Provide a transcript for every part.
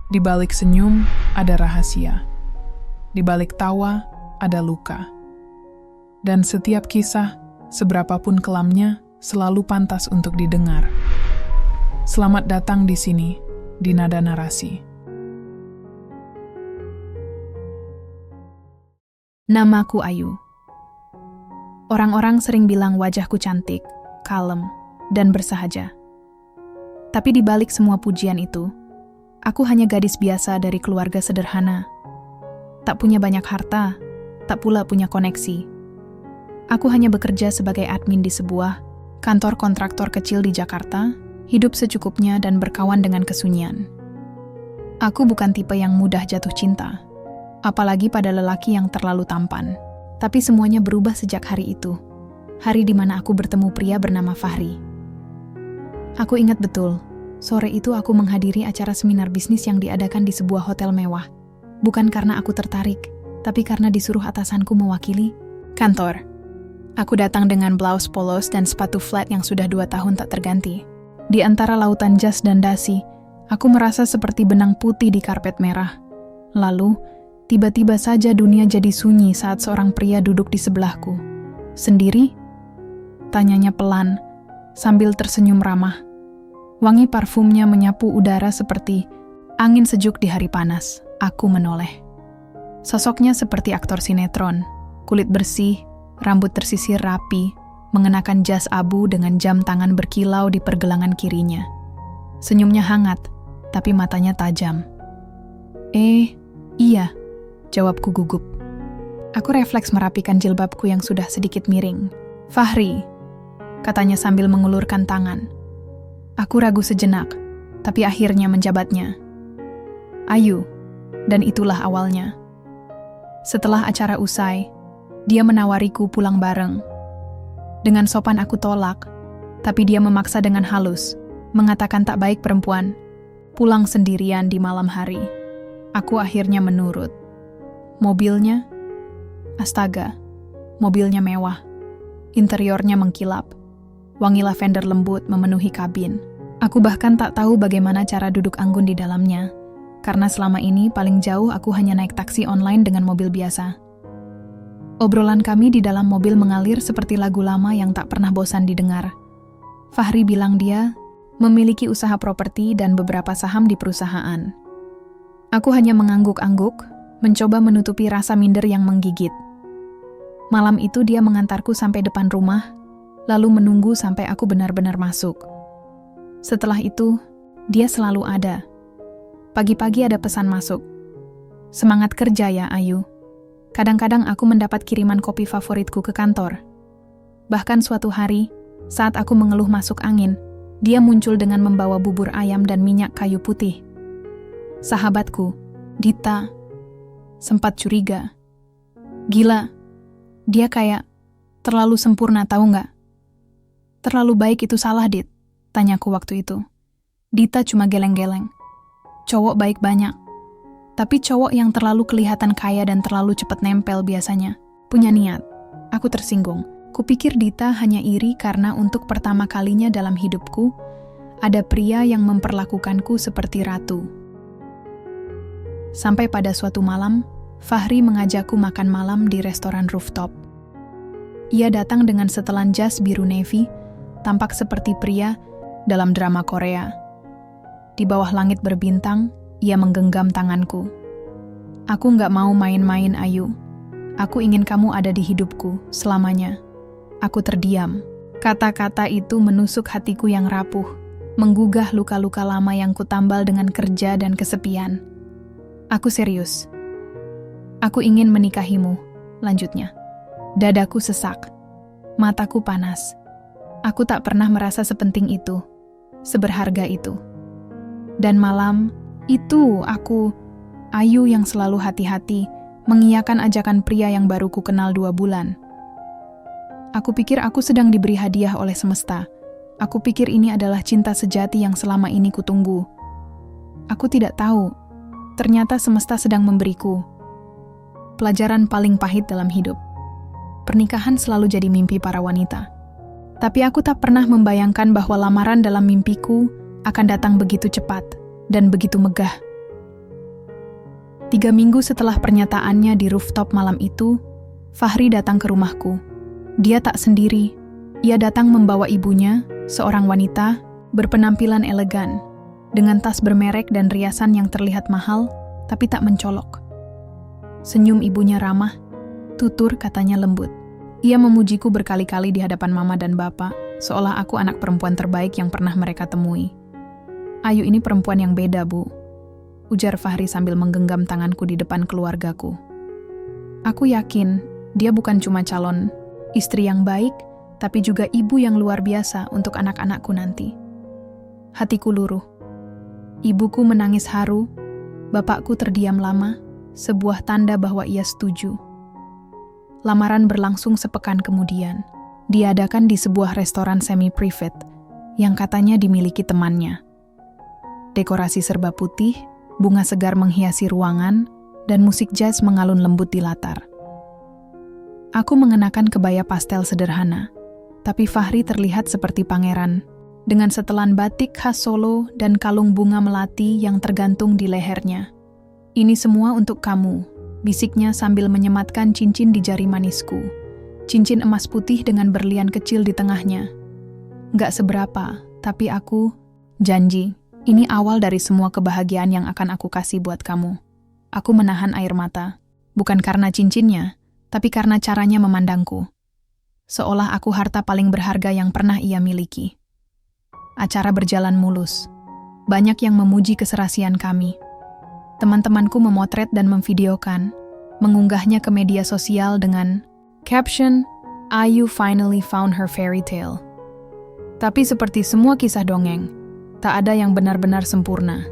Di balik senyum ada rahasia. Di balik tawa ada luka. Dan setiap kisah, seberapapun kelamnya, selalu pantas untuk didengar. Selamat datang di sini, di Nada Narasi. Namaku Ayu. Orang-orang sering bilang wajahku cantik, kalem, dan bersahaja. Tapi di balik semua pujian itu, aku hanya gadis biasa dari keluarga sederhana. Tak punya banyak harta, tak pula punya koneksi. Aku hanya bekerja sebagai admin di sebuah kantor kontraktor kecil di Jakarta, hidup secukupnya dan berkawan dengan kesunyian. Aku bukan tipe yang mudah jatuh cinta, apalagi pada lelaki yang terlalu tampan. Tapi semuanya berubah sejak hari itu, hari di mana aku bertemu pria bernama Fahri. Aku ingat betul, sore itu aku menghadiri acara seminar bisnis yang diadakan di sebuah hotel mewah. Bukan karena aku tertarik, tapi karena disuruh atasanku mewakili kantor. Aku datang dengan blouse polos dan sepatu flat yang sudah 2 tahun tak terganti. Di antara lautan jas dan dasi, aku merasa seperti benang putih di karpet merah. Lalu, tiba-tiba saja dunia jadi sunyi saat seorang pria duduk di sebelahku. Sendiri? Tanyanya pelan, sambil tersenyum ramah. Wangi parfumnya menyapu udara seperti angin sejuk di hari panas. Aku menoleh. Sosoknya seperti aktor sinetron, kulit bersih, rambut tersisir rapi, mengenakan jas abu dengan jam tangan berkilau di pergelangan kirinya. Senyumnya hangat, tapi matanya tajam. Iya, jawabku gugup. Aku refleks merapikan jilbabku yang sudah sedikit miring. Fahri, katanya sambil mengulurkan tangan. Aku ragu sejenak, tapi akhirnya menjabatnya. Ayu, dan itulah awalnya. Setelah acara usai, dia menawariku pulang bareng. Dengan sopan aku tolak, tapi dia memaksa dengan halus, mengatakan tak baik perempuan pulang sendirian di malam hari. Aku akhirnya menurut. Mobilnya, astaga, mobilnya mewah. Interiornya mengkilap. Wangi lavender lembut memenuhi kabin. Aku bahkan tak tahu bagaimana cara duduk anggun di dalamnya, karena selama ini paling jauh aku hanya naik taksi online dengan mobil biasa. Obrolan kami di dalam mobil mengalir seperti lagu lama yang tak pernah bosan didengar. Fahri bilang dia memiliki usaha properti dan beberapa saham di perusahaan. Aku hanya mengangguk-angguk, mencoba menutupi rasa minder yang menggigit. Malam itu dia mengantarku sampai depan rumah, lalu menunggu sampai aku benar-benar masuk. Setelah itu, dia selalu ada. Pagi-pagi ada pesan masuk. Semangat kerja ya, Ayu. Kadang-kadang aku mendapat kiriman kopi favoritku ke kantor. Bahkan suatu hari, saat aku mengeluh masuk angin, dia muncul dengan membawa bubur ayam dan minyak kayu putih. Sahabatku, Dita, sempat curiga. Gila, dia kayak terlalu sempurna, tahu nggak? Terlalu baik itu salah, Dit, tanyaku waktu itu. Dita cuma geleng-geleng. Cowok baik banyak. Tapi cowok yang terlalu kelihatan kaya dan terlalu cepat nempel biasanya punya niat. Aku tersinggung. Kupikir Dita hanya iri karena untuk pertama kalinya dalam hidupku, ada pria yang memperlakukanku seperti ratu. Sampai pada suatu malam, Fahri mengajakku makan malam di restoran rooftop. Ia datang dengan setelan jas biru navy, tampak seperti pria dalam drama Korea. Di bawah langit berbintang, ia menggenggam tanganku. Aku nggak mau main-main, Ayu. Aku ingin kamu ada di hidupku selamanya. Aku terdiam. Kata-kata itu menusuk hatiku yang rapuh, menggugah luka-luka lama yang kutambal dengan kerja dan kesepian. Aku serius. Aku ingin menikahimu, lanjutnya. Dadaku sesak. Mataku panas. Aku tak pernah merasa sepenting itu, seberharga itu. Dan malam itu aku, Ayu yang selalu hati-hati, mengiyakan ajakan pria yang baru ku kenal 2 bulan. Aku pikir aku sedang diberi hadiah oleh semesta. Aku pikir ini adalah cinta sejati yang selama ini kutunggu. Aku tidak tahu, ternyata semesta sedang memberiku pelajaran paling pahit dalam hidup. Pernikahan selalu jadi mimpi para wanita. Tapi aku tak pernah membayangkan bahwa lamaran dalam mimpiku akan datang begitu cepat dan begitu megah. 3 minggu setelah pernyataannya di rooftop malam itu, Fahri datang ke rumahku. Dia tak sendiri. Ia datang membawa ibunya, seorang wanita, berpenampilan elegan, dengan tas bermerek dan riasan yang terlihat mahal, tapi tak mencolok. Senyum ibunya ramah, tutur katanya lembut. Ia memujiku berkali-kali di hadapan mama dan bapak, seolah aku anak perempuan terbaik yang pernah mereka temui. Ayu ini perempuan yang beda, Bu, ujar Fahri sambil menggenggam tanganku di depan keluargaku. Aku yakin dia bukan cuma calon istri yang baik, tapi juga ibu yang luar biasa untuk anak-anakku nanti. Hatiku luruh. Ibuku menangis haru, bapakku terdiam lama, sebuah tanda bahwa ia setuju. Lamaran berlangsung sepekan kemudian. Diadakan di sebuah restoran semi-private yang katanya dimiliki temannya. Dekorasi serba putih, bunga segar menghiasi ruangan, dan musik jazz mengalun lembut di latar. Aku mengenakan kebaya pastel sederhana, tapi Fahri terlihat seperti pangeran, dengan setelan batik khas Solo dan kalung bunga melati yang tergantung di lehernya. "Ini semua untuk kamu," bisiknya sambil menyematkan cincin di jari manisku. Cincin emas putih dengan berlian kecil di tengahnya. "Gak seberapa, tapi aku janji. Ini awal dari semua kebahagiaan yang akan aku kasih buat kamu." Aku menahan air mata, bukan karena cincinnya, tapi karena caranya memandangku. Seolah aku harta paling berharga yang pernah ia miliki. Acara berjalan mulus. Banyak yang memuji keserasian kami. Teman-temanku memotret dan memvideokan, mengunggahnya ke media sosial dengan caption, "Ayu finally found her fairy tale." Tapi seperti semua kisah dongeng, tak ada yang benar-benar sempurna.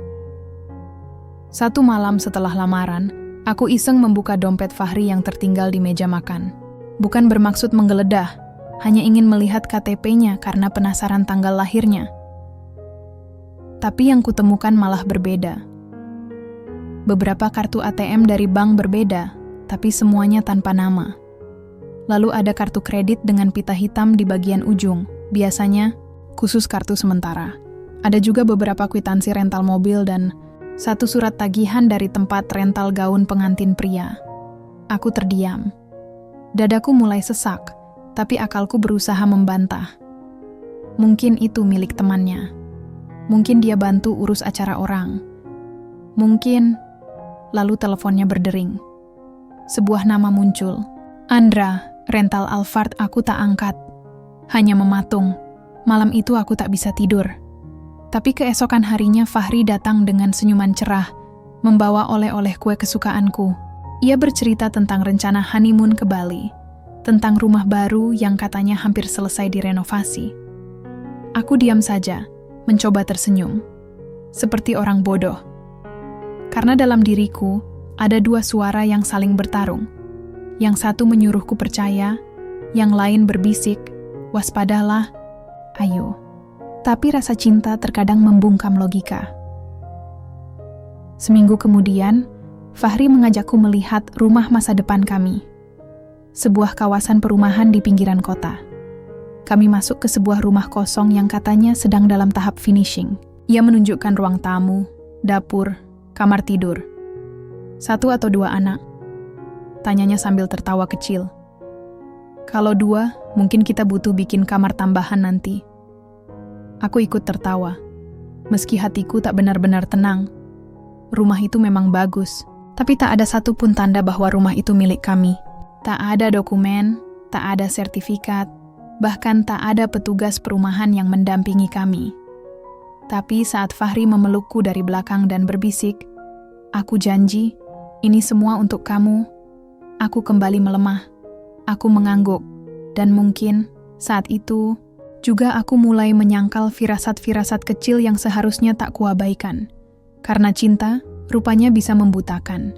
Satu malam setelah lamaran, aku iseng membuka dompet Fahri yang tertinggal di meja makan. Bukan bermaksud menggeledah, hanya ingin melihat KTP-nya karena penasaran tanggal lahirnya. Tapi yang kutemukan malah berbeda. Beberapa kartu ATM dari bank berbeda, tapi semuanya tanpa nama. Lalu ada kartu kredit dengan pita hitam di bagian ujung, biasanya khusus kartu sementara. Ada juga beberapa kwitansi rental mobil dan satu surat tagihan dari tempat rental gaun pengantin pria. Aku terdiam. Dadaku mulai sesak, tapi akalku berusaha membantah. Mungkin itu milik temannya. Mungkin dia bantu urus acara orang. Mungkin. Lalu teleponnya berdering. Sebuah nama muncul. "Andra, rental Alphard." Aku tak angkat. Hanya mematung. Malam itu aku tak bisa tidur. Tapi keesokan harinya Fahri datang dengan senyuman cerah, membawa oleh-oleh kue kesukaanku. Ia bercerita tentang rencana honeymoon ke Bali, tentang rumah baru yang katanya hampir selesai direnovasi. Aku diam saja, mencoba tersenyum, seperti orang bodoh. Karena dalam diriku, ada dua suara yang saling bertarung. Yang satu menyuruhku percaya, yang lain berbisik, "Waspadalah, Ayu." Tapi rasa cinta terkadang membungkam logika. Seminggu kemudian, Fahri mengajakku melihat rumah masa depan kami. Sebuah kawasan perumahan di pinggiran kota. Kami masuk ke sebuah rumah kosong yang katanya sedang dalam tahap finishing. Ia menunjukkan ruang tamu, dapur, kamar tidur. 1 atau 2 anak? Tanyanya sambil tertawa kecil. "Kalau 2, mungkin kita butuh bikin kamar tambahan nanti." Aku ikut tertawa. Meski hatiku tak benar-benar tenang. Rumah itu memang bagus, tapi tak ada satupun tanda bahwa rumah itu milik kami. Tak ada dokumen, tak ada sertifikat, bahkan tak ada petugas perumahan yang mendampingi kami. Tapi saat Fahri memelukku dari belakang dan berbisik, "Aku janji, ini semua untuk kamu." Aku kembali melemah. Aku mengangguk, dan mungkin saat itu juga aku mulai menyangkal firasat-firasat kecil yang seharusnya tak kuabaikan. Karena cinta, rupanya bisa membutakan.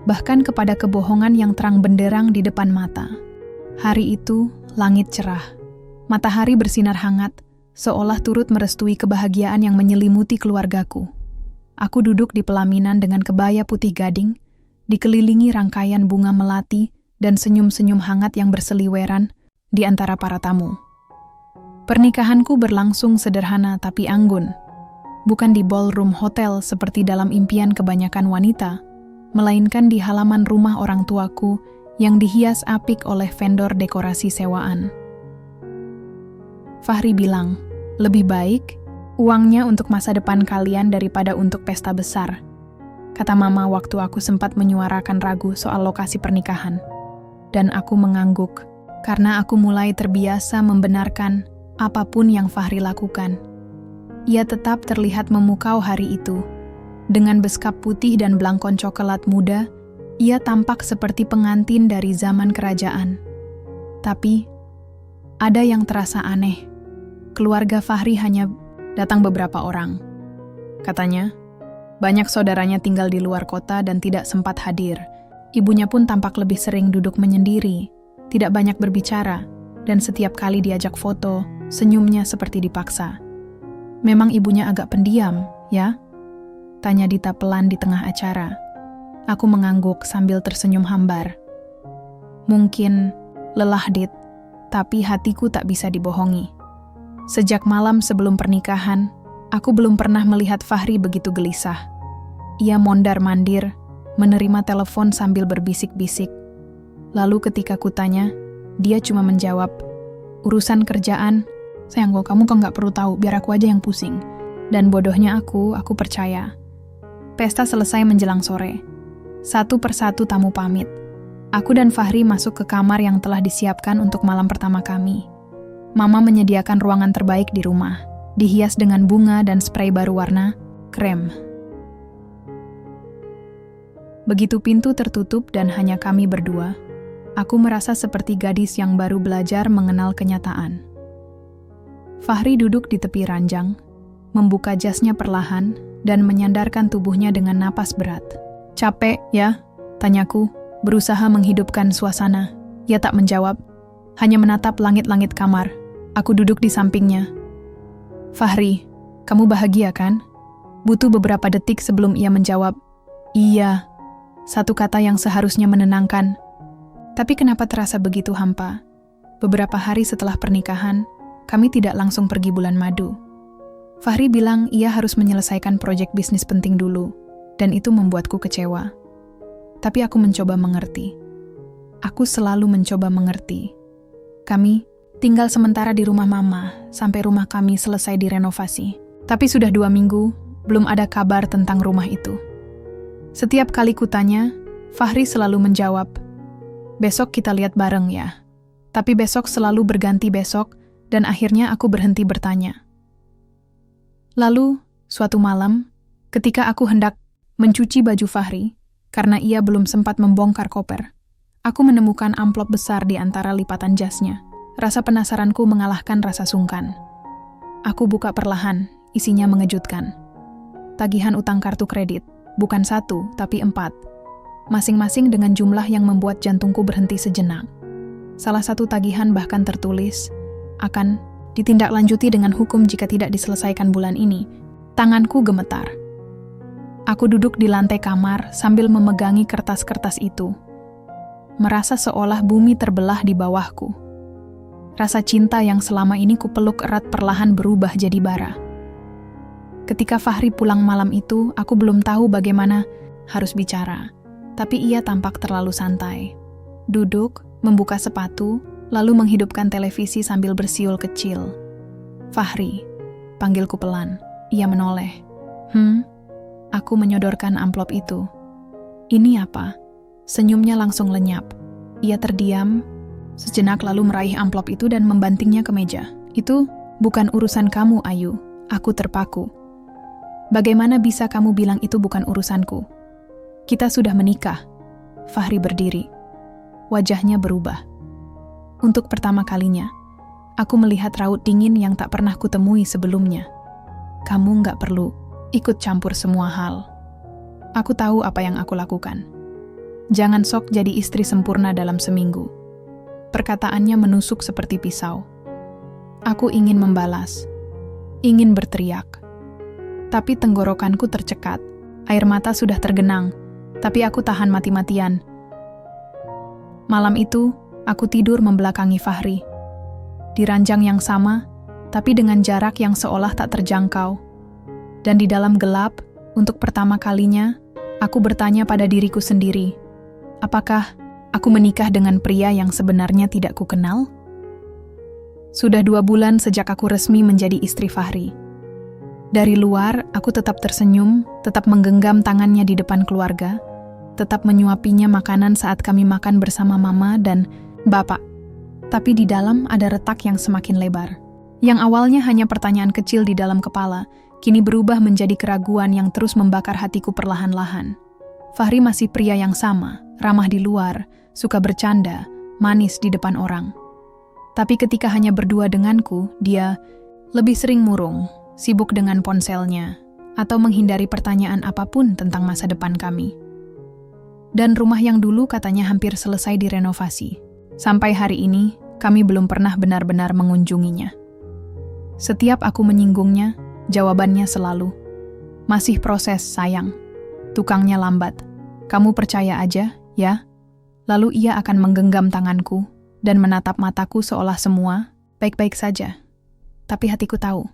Bahkan kepada kebohongan yang terang benderang di depan mata. Hari itu, langit cerah. Matahari bersinar hangat, seolah turut merestui kebahagiaan yang menyelimuti keluargaku. Aku duduk di pelaminan dengan kebaya putih gading, dikelilingi rangkaian bunga melati dan senyum-senyum hangat yang berseliweran di antara para tamu. Pernikahanku berlangsung sederhana tapi anggun. Bukan di ballroom hotel seperti dalam impian kebanyakan wanita, melainkan di halaman rumah orang tuaku yang dihias apik oleh vendor dekorasi sewaan. Fahri bilang, lebih baik uangnya untuk masa depan kalian daripada untuk pesta besar, kata Mama waktu aku sempat menyuarakan ragu soal lokasi pernikahan. Dan aku mengangguk, karena aku mulai terbiasa membenarkan apapun yang Fahri lakukan. Ia tetap terlihat memukau hari itu. Dengan beskap putih dan belangkon coklat muda, ia tampak seperti pengantin dari zaman kerajaan. Tapi, ada yang terasa aneh. Keluarga Fahri hanya datang beberapa orang. Katanya, banyak saudaranya tinggal di luar kota dan tidak sempat hadir. Ibunya pun tampak lebih sering duduk menyendiri, tidak banyak berbicara, dan setiap kali diajak foto, senyumnya seperti dipaksa. Memang ibunya agak pendiam, ya? Tanya Dita pelan di tengah acara. Aku mengangguk sambil tersenyum hambar. Mungkin lelah, Dit, tapi hatiku tak bisa dibohongi. Sejak malam sebelum pernikahan, aku belum pernah melihat Fahri begitu gelisah. Ia mondar-mandir, menerima telepon sambil berbisik-bisik. Lalu ketika kutanya, dia cuma menjawab, urusan kerjaan, sayang kamu kok nggak perlu tahu, biar aku aja yang pusing. Dan bodohnya aku percaya. Pesta selesai menjelang sore. Satu persatu tamu pamit. Aku dan Fahri masuk ke kamar yang telah disiapkan untuk malam pertama kami. Mama menyediakan ruangan terbaik di rumah, dihias dengan bunga dan spray baru warna krem. Begitu pintu tertutup dan hanya kami berdua, aku merasa seperti gadis yang baru belajar mengenal kenyataan. Fahri duduk di tepi ranjang, membuka jasnya perlahan, dan menyandarkan tubuhnya dengan napas berat. Capek, ya? Tanyaku, berusaha menghidupkan suasana. Ia tak menjawab, hanya menatap langit-langit kamar. Aku duduk di sampingnya. Fahri, kamu bahagia kan? Butuh beberapa detik sebelum ia menjawab, iya. Satu kata yang seharusnya menenangkan. Tapi kenapa terasa begitu hampa? Beberapa hari setelah pernikahan, kami tidak langsung pergi bulan madu. Fahri bilang ia harus menyelesaikan proyek bisnis penting dulu, dan itu membuatku kecewa. Tapi aku mencoba mengerti. Aku selalu mencoba mengerti. Kami tinggal sementara di rumah Mama, sampai rumah kami selesai direnovasi. Tapi sudah 2 minggu, belum ada kabar tentang rumah itu. Setiap kali kutanya, Fahri selalu menjawab, besok kita lihat bareng ya. Tapi besok selalu berganti besok, dan akhirnya aku berhenti bertanya. Lalu, suatu malam, ketika aku hendak mencuci baju Fahri, karena ia belum sempat membongkar koper, aku menemukan amplop besar di antara lipatan jasnya. Rasa penasaranku mengalahkan rasa sungkan. Aku buka perlahan, isinya mengejutkan. Tagihan utang kartu kredit, bukan 1, tapi 4. Masing-masing dengan jumlah yang membuat jantungku berhenti sejenak. Salah satu tagihan bahkan tertulis, akan ditindaklanjuti dengan hukum jika tidak diselesaikan bulan ini. Tanganku gemetar. Aku duduk di lantai kamar sambil memegangi kertas-kertas itu. Merasa seolah bumi terbelah di bawahku. Rasa cinta yang selama ini kupeluk erat perlahan berubah jadi bara. Ketika Fahri pulang malam itu, aku belum tahu bagaimana harus bicara. Tapi ia tampak terlalu santai. Duduk, membuka sepatu, lalu menghidupkan televisi sambil bersiul kecil. Fahri, panggilku pelan. Ia menoleh. Aku menyodorkan amplop itu. Ini apa? Senyumnya langsung lenyap. Ia terdiam, sejenak lalu meraih amplop itu dan membantingnya ke meja. Itu bukan urusan kamu, Ayu. Aku terpaku. Bagaimana bisa kamu bilang itu bukan urusanku? Kita sudah menikah. Fahri berdiri. Wajahnya berubah. Untuk pertama kalinya, aku melihat raut dingin yang tak pernah kutemui sebelumnya. Kamu nggak perlu ikut campur semua hal. Aku tahu apa yang aku lakukan. Jangan sok jadi istri sempurna dalam seminggu. Perkataannya menusuk seperti pisau. Aku ingin membalas. Ingin berteriak. Tapi tenggorokanku tercekat. Air mata sudah tergenang. Tapi aku tahan mati-matian. Malam itu, aku tidur membelakangi Fahri. Di ranjang yang sama, tapi dengan jarak yang seolah tak terjangkau. Dan di dalam gelap, untuk pertama kalinya, Aku bertanya pada diriku sendiri, apakah aku menikah dengan pria yang sebenarnya tidak kukenal? Sudah 2 bulan sejak aku resmi menjadi istri Fahri. Dari luar, aku tetap tersenyum, tetap menggenggam tangannya di depan keluarga, tetap menyuapinya makanan saat kami makan bersama mama dan bapak. Tapi di dalam ada retak yang semakin lebar. Yang awalnya hanya pertanyaan kecil di dalam kepala, kini berubah menjadi keraguan yang terus membakar hatiku perlahan-lahan. Fahri masih pria yang sama, ramah di luar, suka bercanda, manis di depan orang. Tapi ketika hanya berdua denganku, dia lebih sering murung, sibuk dengan ponselnya, atau menghindari pertanyaan apapun tentang masa depan kami. Dan rumah yang dulu katanya hampir selesai direnovasi. Sampai hari ini, kami belum pernah benar-benar mengunjunginya. Setiap aku menyinggungnya, jawabannya selalu, "Masih proses, sayang. Tukangnya lambat. Kamu percaya aja, ya?" Lalu ia akan menggenggam tanganku dan menatap mataku seolah semua baik-baik saja. Tapi hatiku tahu,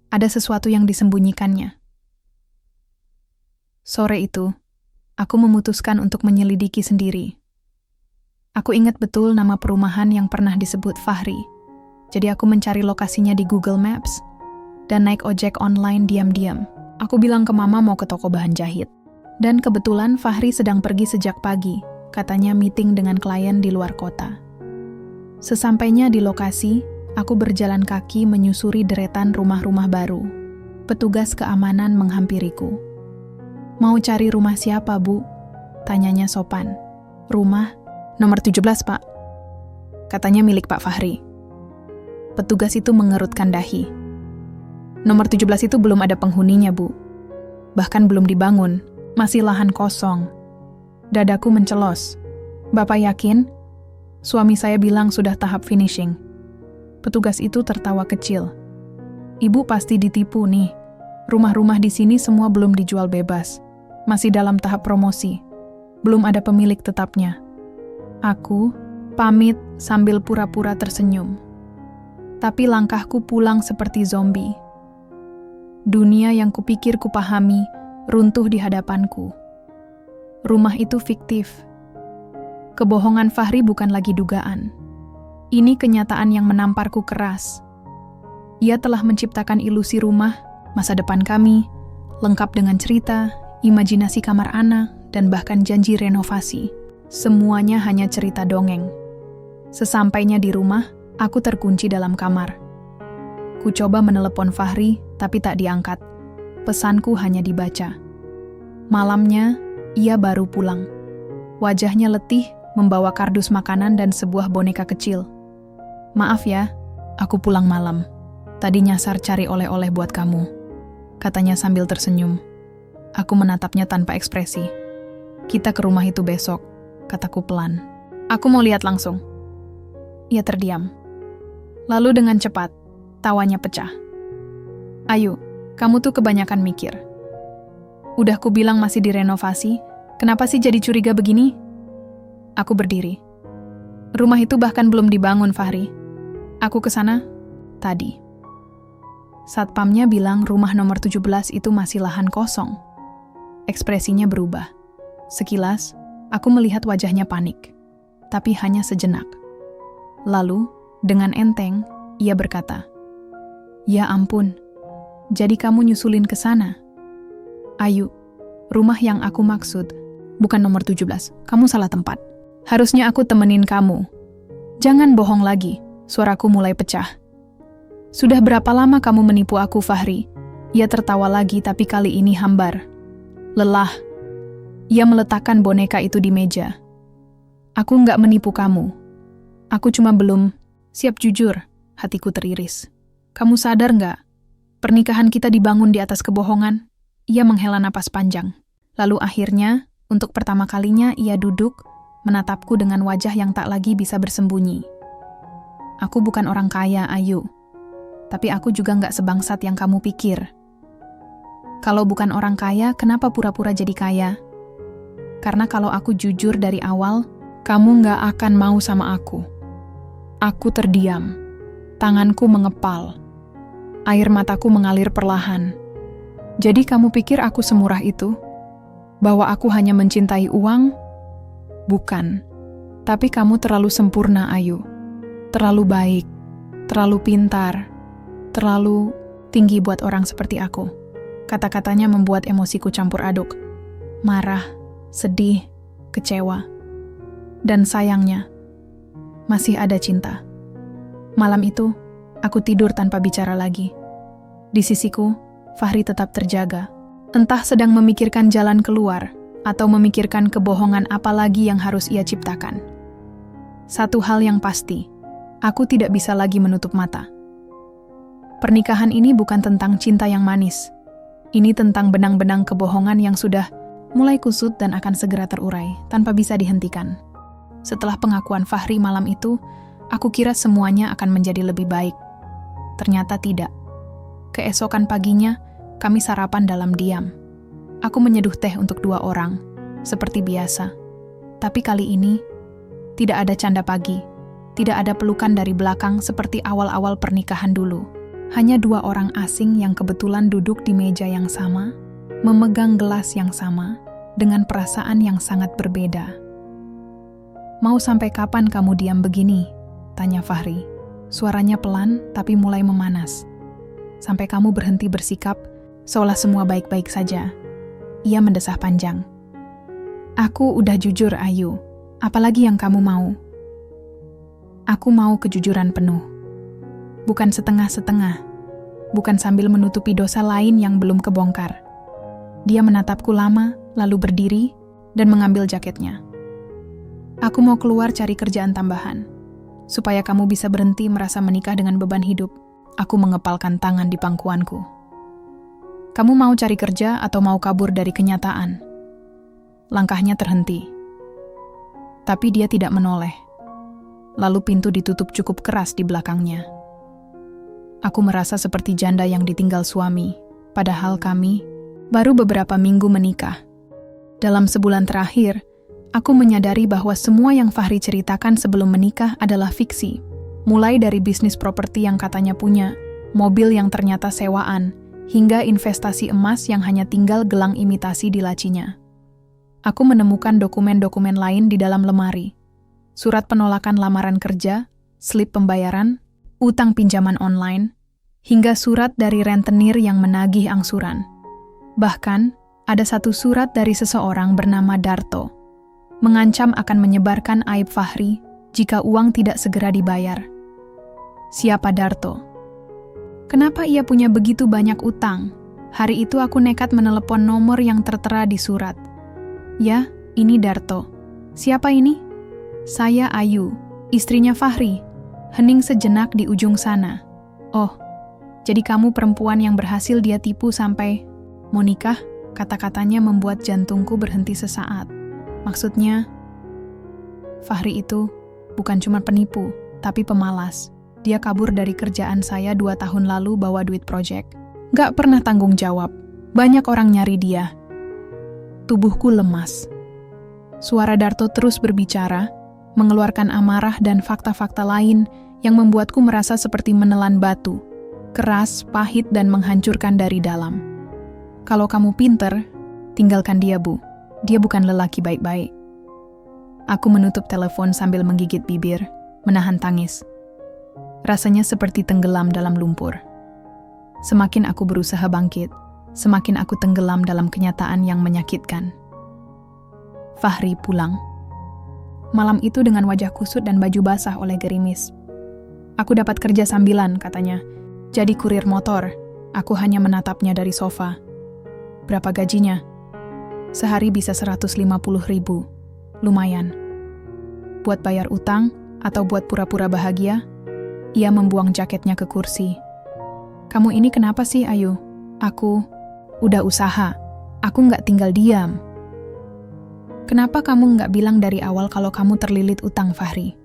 ada sesuatu yang disembunyikannya. Sore itu, aku memutuskan untuk menyelidiki sendiri. Aku ingat betul nama perumahan yang pernah disebut Fahri. Jadi aku mencari lokasinya di Google Maps dan naik ojek online diam-diam. Aku bilang ke mama mau ke toko bahan jahit. Dan kebetulan Fahri sedang pergi sejak pagi, katanya meeting dengan klien di luar kota. Sesampainya di lokasi, aku berjalan kaki menyusuri deretan rumah-rumah baru. Petugas keamanan menghampiriku. "Mau cari rumah siapa, Bu?" tanyanya sopan. "Rumah nomor 17, Pak." Katanya milik Pak Fahri. Petugas itu mengerutkan dahi. "Nomor 17 itu belum ada penghuninya, Bu. Bahkan belum dibangun, masih lahan kosong." Dadaku mencelos. "Bapak yakin?" "Suami saya bilang sudah tahap finishing." Petugas itu tertawa kecil. "Ibu pasti ditipu nih. Rumah-rumah di sini semua belum dijual bebas. Masih dalam tahap promosi. Belum ada pemilik tetapnya." Aku pamit sambil pura-pura tersenyum. Tapi langkahku pulang seperti zombie. Dunia yang kupikir kupahami runtuh di hadapanku. Rumah itu fiktif. Kebohongan Fahri bukan lagi dugaan. Ini kenyataan yang menamparku keras. Ia telah menciptakan ilusi rumah, masa depan kami, lengkap dengan cerita, imajinasi kamar anak, dan bahkan janji renovasi. Semuanya hanya cerita dongeng. Sesampainya di rumah, aku terkunci dalam kamar. Ku coba menelepon Fahri, tapi tak diangkat. Pesanku hanya dibaca. Malamnya, ia baru pulang. Wajahnya letih, membawa kardus makanan dan sebuah boneka kecil. "Maaf ya, aku pulang malam. Tadi nyasar cari oleh-oleh buat kamu," katanya sambil tersenyum. Aku menatapnya tanpa ekspresi. "Kita ke rumah itu besok," kataku pelan. "Aku mau lihat langsung." Ia terdiam. Lalu dengan cepat, tawanya pecah. "Ayu, kamu tuh kebanyakan mikir. Udah ku bilang masih direnovasi, kenapa sih jadi curiga begini?" Aku berdiri. "Rumah itu bahkan belum dibangun, Fahri. Aku kesana tadi." Satpamnya bilang rumah nomor 17 itu masih lahan kosong. Ekspresinya berubah. Sekilas, aku melihat wajahnya panik. Tapi hanya sejenak. Lalu, dengan enteng, ia berkata, "Ya ampun, jadi kamu nyusulin ke sana?" "Ayu, rumah yang aku maksud bukan nomor 17, kamu salah tempat. Harusnya aku temenin kamu." "Jangan bohong lagi," suaraku mulai pecah. "Sudah berapa lama kamu menipu aku, Fahri?" Ia tertawa lagi tapi kali ini hambar. Lelah. Ia meletakkan boneka itu di meja. "Aku nggak menipu kamu. Aku cuma belum siap jujur," hatiku teriris. "Kamu sadar nggak? Pernikahan kita dibangun di atas kebohongan." Ia menghela napas panjang. Lalu akhirnya, untuk pertama kalinya ia duduk, menatapku dengan wajah yang tak lagi bisa bersembunyi. "Aku bukan orang kaya, Ayu. Tapi aku juga nggak sebangsat yang kamu pikir. Kalau bukan orang kaya, kenapa pura-pura jadi kaya? Karena kalau aku jujur dari awal, kamu nggak akan mau sama aku." Aku terdiam. Tanganku mengepal. Air mataku mengalir perlahan. "Jadi kamu pikir aku semurah itu? Bahwa aku hanya mencintai uang? Bukan. Tapi kamu terlalu sempurna, Ayu. Terlalu baik, terlalu pintar, terlalu tinggi buat orang seperti aku. Kata-katanya membuat emosiku campur aduk. Marah, sedih, kecewa. Dan sayangnya, masih ada cinta. Malam itu, aku tidur tanpa bicara lagi. Di sisiku, Fahri tetap terjaga. Entah sedang memikirkan jalan keluar, atau memikirkan kebohongan apa lagi yang harus ia ciptakan. Satu hal yang pasti, aku tidak bisa lagi menutup mata. Pernikahan ini bukan tentang cinta yang manis. Ini tentang benang-benang kebohongan yang sudah mulai kusut dan akan segera terurai, tanpa bisa dihentikan. Setelah pengakuan Fahri malam itu, aku kira semuanya akan menjadi lebih baik. Ternyata tidak. Keesokan paginya, kami sarapan dalam diam. Aku menyeduh teh untuk 2 orang, seperti biasa. Tapi kali ini, tidak ada canda pagi, tidak ada pelukan dari belakang seperti awal-awal pernikahan dulu. Hanya 2 orang asing yang kebetulan duduk di meja yang sama, memegang gelas yang sama, dengan perasaan yang sangat berbeda. "Mau sampai kapan kamu diam begini?" tanya Fahri. Suaranya pelan tapi mulai memanas. "Sampai kamu berhenti bersikap seolah semua baik-baik saja." Ia mendesah panjang. "Aku udah jujur, Ayu. Apalagi yang kamu mau?" "Aku mau kejujuran penuh. Bukan setengah-setengah. Bukan sambil menutupi dosa lain yang belum kebongkar." Dia menatapku lama, lalu berdiri dan mengambil jaketnya. "Aku mau keluar cari kerjaan tambahan. Supaya kamu bisa berhenti merasa menikah dengan beban hidup." Aku mengepalkan tangan di pangkuanku. "Kamu mau cari kerja atau mau kabur dari kenyataan?" Langkahnya terhenti. Tapi dia tidak menoleh. Lalu pintu ditutup cukup keras di belakangnya. Aku merasa seperti janda yang ditinggal suami, padahal kami baru beberapa minggu menikah. Dalam sebulan terakhir, aku menyadari bahwa semua yang Fahri ceritakan sebelum menikah adalah fiksi. Mulai dari bisnis properti yang katanya punya, mobil yang ternyata sewaan, hingga investasi emas yang hanya tinggal gelang imitasi di lacinya. Aku menemukan dokumen-dokumen lain di dalam lemari. Surat penolakan lamaran kerja, slip pembayaran, utang pinjaman online, hingga surat dari rentenir yang menagih angsuran. Bahkan, ada satu surat dari seseorang bernama Darto, mengancam akan menyebarkan aib Fahri jika uang tidak segera dibayar. Siapa Darto? Kenapa ia punya begitu banyak utang? Hari itu aku nekat menelepon nomor yang tertera di surat. "Ya, ini Darto." "Siapa ini?" "Saya Ayu, istrinya Fahri." Hening sejenak di ujung sana. "Oh, jadi kamu perempuan yang berhasil dia tipu sampai mau nikah?" Kata-katanya membuat jantungku berhenti sesaat. Maksudnya, Fahri itu bukan cuma penipu, tapi pemalas. Dia kabur dari kerjaan saya 2 tahun lalu bawa duit proyek. Gak pernah tanggung jawab. Banyak orang nyari dia. Tubuhku lemas. Suara Darto terus berbicara, mengeluarkan amarah dan fakta-fakta lain yang membuatku merasa seperti menelan batu, keras, pahit, dan menghancurkan dari dalam. "Kalau kamu pinter, tinggalkan dia, Bu. Dia bukan lelaki baik-baik." Aku menutup telepon sambil menggigit bibir, menahan tangis. Rasanya seperti tenggelam dalam lumpur. Semakin aku berusaha bangkit, semakin aku tenggelam dalam kenyataan yang menyakitkan. Fahri pulang. Malam itu dengan wajah kusut dan baju basah oleh gerimis. "Aku dapat kerja sambilan," katanya. "Jadi kurir motor." Aku hanya menatapnya dari sofa. "Berapa gajinya?" "Sehari bisa 150.000. Lumayan." "Buat bayar utang atau buat pura-pura bahagia?" Ia membuang jaketnya ke kursi. "Kamu ini kenapa sih, Ayu?" "Aku udah usaha. Aku nggak tinggal diam." "Kenapa kamu nggak bilang dari awal kalau kamu terlilit utang, Fahri?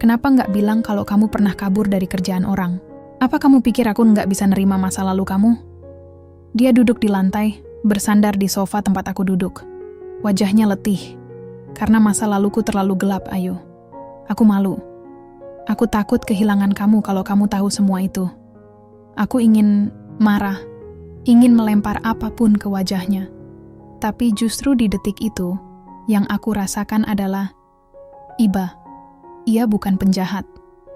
Kenapa nggak bilang kalau kamu pernah kabur dari kerjaan orang? Apa kamu pikir aku nggak bisa nerima masa lalu kamu?" Dia duduk di lantai, bersandar di sofa tempat aku duduk. Wajahnya letih. "Karena masa laluku terlalu gelap, Ayu. Aku malu. Aku takut kehilangan kamu kalau kamu tahu semua itu. Aku ingin marah, ingin melempar apapun ke wajahnya. Tapi justru di detik itu, yang aku rasakan adalah, Iba, ia bukan penjahat.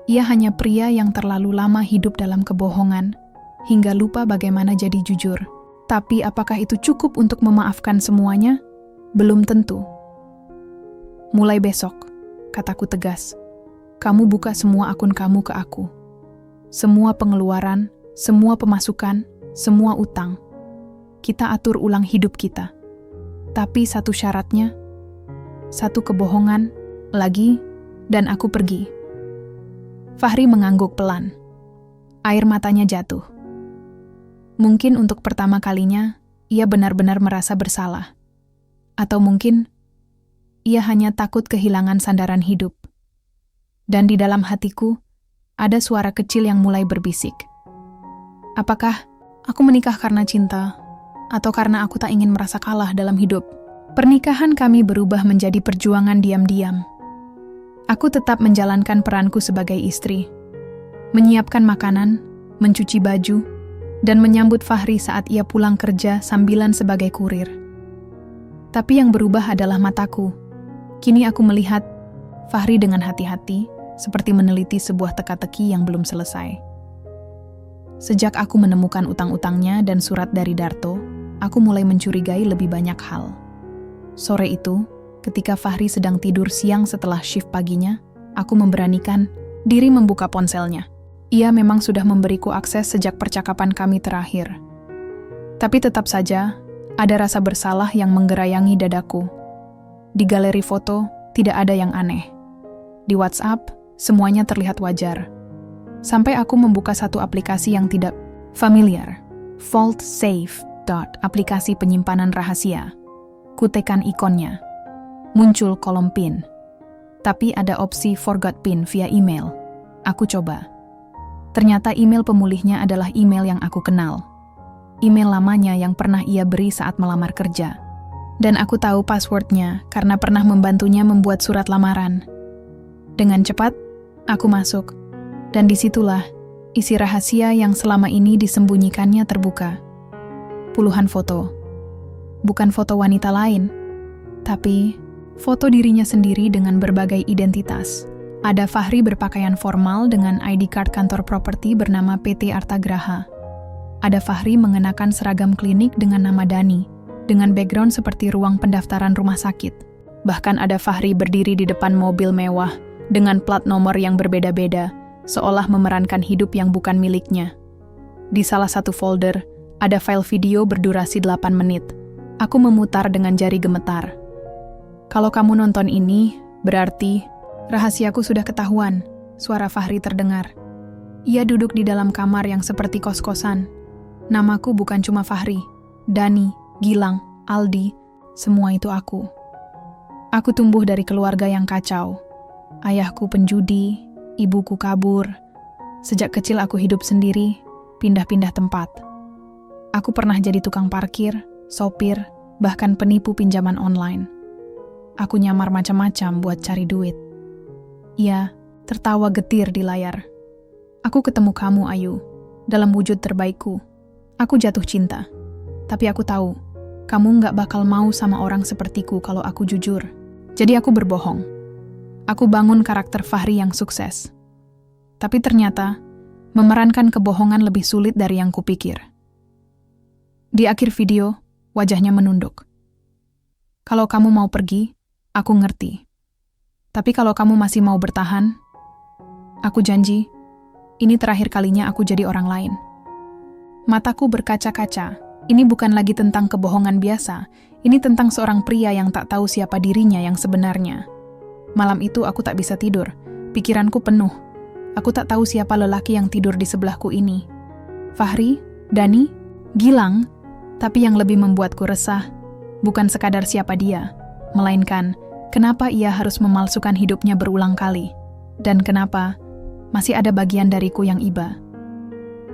Ia hanya pria yang terlalu lama hidup dalam kebohongan, hingga lupa bagaimana jadi jujur. Tapi apakah itu cukup untuk memaafkan semuanya? Belum tentu. Mulai besok, kataku tegas, kamu buka semua akun kamu ke aku. Semua pengeluaran, semua pemasukan, semua utang. Kita atur ulang hidup kita. Tapi satu syaratnya, satu kebohongan, lagi, dan aku pergi. Fahri mengangguk pelan. Air matanya jatuh. Mungkin untuk pertama kalinya, ia benar-benar merasa bersalah. Atau mungkin, ia hanya takut kehilangan sandaran hidup. Dan di dalam hatiku, ada suara kecil yang mulai berbisik. Apakah aku menikah karena cinta, atau karena aku tak ingin merasa kalah dalam hidup? Pernikahan kami berubah menjadi perjuangan diam-diam. Aku tetap menjalankan peranku sebagai istri, menyiapkan makanan, mencuci baju, dan menyambut Fahri saat ia pulang kerja sambilan sebagai kurir. Tapi yang berubah adalah mataku. Kini aku melihat Fahri dengan hati-hati, seperti meneliti sebuah teka-teki yang belum selesai. Sejak aku menemukan utang-utangnya dan surat dari Darto, aku mulai mencurigai lebih banyak hal. Sore itu, ketika Fahri sedang tidur siang setelah shift paginya, aku memberanikan diri membuka ponselnya. Ia memang sudah memberiku akses sejak percakapan kami terakhir. Tapi tetap saja, ada rasa bersalah yang menggerayangi dadaku. Di galeri foto, tidak ada yang aneh. Di WhatsApp, semuanya terlihat wajar. Sampai aku membuka satu aplikasi yang tidak familiar. Vault Safe. Aplikasi penyimpanan rahasia. Kutekan ikonnya. Muncul kolom PIN. Tapi ada opsi forgot PIN via email. Aku coba. Ternyata email pemulihnya adalah email yang aku kenal. Email lamanya yang pernah ia beri saat melamar kerja. Dan aku tahu passwordnya karena pernah membantunya membuat surat lamaran. Dengan cepat, aku masuk. Dan disitulah isi rahasia yang selama ini disembunyikannya terbuka. Puluhan foto. Bukan foto wanita lain, tapi foto dirinya sendiri dengan berbagai identitas. Ada Fahri berpakaian formal dengan ID card kantor properti bernama PT Artagraha. Ada Fahri mengenakan seragam klinik dengan nama Dani, dengan background seperti ruang pendaftaran rumah sakit. Bahkan ada Fahri berdiri di depan mobil mewah dengan plat nomor yang berbeda-beda, seolah memerankan hidup yang bukan miliknya. Di salah satu folder, ada file video berdurasi 8 menit. Aku memutar dengan jari gemetar. Kalau kamu nonton ini, berarti rahasiaku sudah ketahuan, suara Fahri terdengar. Ia duduk di dalam kamar yang seperti kos-kosan. Namaku bukan cuma Fahri, Dani, Gilang, Aldi, semua itu aku. Aku tumbuh dari keluarga yang kacau. Ayahku penjudi, ibuku kabur. Sejak kecil aku hidup sendiri, pindah-pindah tempat. Aku pernah jadi tukang parkir, sopir, bahkan penipu pinjaman online. Aku nyamar macam-macam buat cari duit. Ia tertawa getir di layar. Aku ketemu kamu, Ayu, dalam wujud terbaikku. Aku jatuh cinta. Tapi aku tahu, kamu nggak bakal mau sama orang sepertiku kalau aku jujur. Jadi aku berbohong. Aku bangun karakter Fahri yang sukses. Tapi ternyata, memerankan kebohongan lebih sulit dari yang kupikir. Di akhir video, wajahnya menunduk. Kalau kamu mau pergi, aku ngerti. Tapi kalau kamu masih mau bertahan, aku janji, ini terakhir kalinya aku jadi orang lain. Mataku berkaca-kaca. Ini bukan lagi tentang kebohongan biasa. Ini tentang seorang pria yang tak tahu siapa dirinya yang sebenarnya. Malam itu aku tak bisa tidur. Pikiranku penuh. Aku tak tahu siapa lelaki yang tidur di sebelahku ini. Fahri, Dani, Gilang. Tapi yang lebih membuatku resah, bukan sekadar siapa dia, melainkan kenapa ia harus memalsukan hidupnya berulang kali. Dan kenapa masih ada bagian dariku yang iba.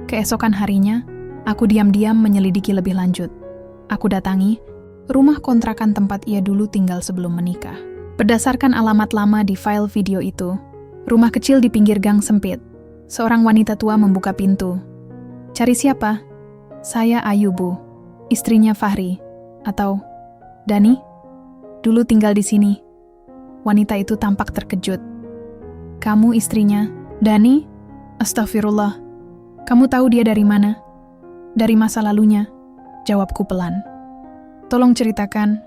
Keesokan harinya, aku diam-diam menyelidiki lebih lanjut. Aku datangi rumah kontrakan tempat ia dulu tinggal sebelum menikah. Berdasarkan alamat lama di file video itu, rumah kecil di pinggir gang sempit. Seorang wanita tua membuka pintu. Cari siapa? Saya Ayu, Bu. Istrinya Fahri. Atau Dani, dulu tinggal di sini. Wanita itu tampak terkejut. Kamu istrinya, Dani? Astagfirullah. Kamu tahu dia dari mana? Dari masa lalunya, jawabku pelan. Tolong ceritakan,